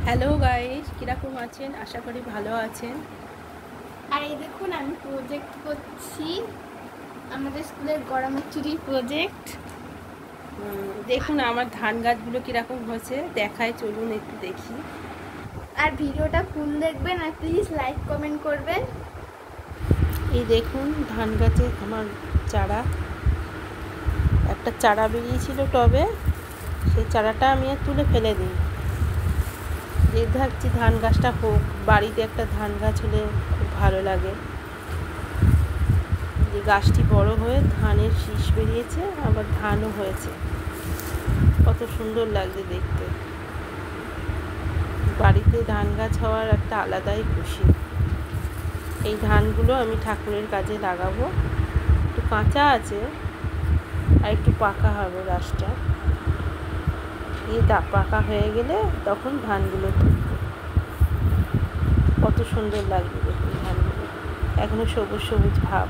Hello guys, কিরকম আছেন? আশা করি ভালো আছেন। আর এই দেখুন আমি প্রজেক্ট করছি, আমাদের স্কুলের গরমের ছুটি প্রজেক্ট। দেখুন আমার ধান গাছগুলো কিরকম হয়েছে, দেখায়, চলুন একটু দেখি। আর ভিডিওটা ফুল দেখবেন আর প্লিজ লাইক কমেন্ট করবেন। এই দেখুন ধান গাছে আমার চারা, একটা চারা বেরিয়েছিল টবে, সেই চারাটা আমি আর তুলে ফেলে দিই। যে ভাবছি ধান গাছটা হোক, বাড়িতে একটা ধান গাছ হলে খুব ভালো লাগে। যে গাছটি বড় হয়ে ধানের শীষ বেরিয়েছে, আবার ধানও হয়েছে, কত সুন্দর লাগছে দেখতে। বাড়িতে ধান গাছ হওয়ার একটা আলাদাই খুশি। এই ধানগুলো আমি ঠাকুরের কাজে লাগাবো। একটু কাঁচা আছে আর একটু পাকা হবে গাছটা। এই পাকা হয়ে গেলে তখন ধানগুলো তুলব। কত সুন্দর লাগবে দেখুন ধানগুলো, এখনো সবুজ সবুজ ভাব।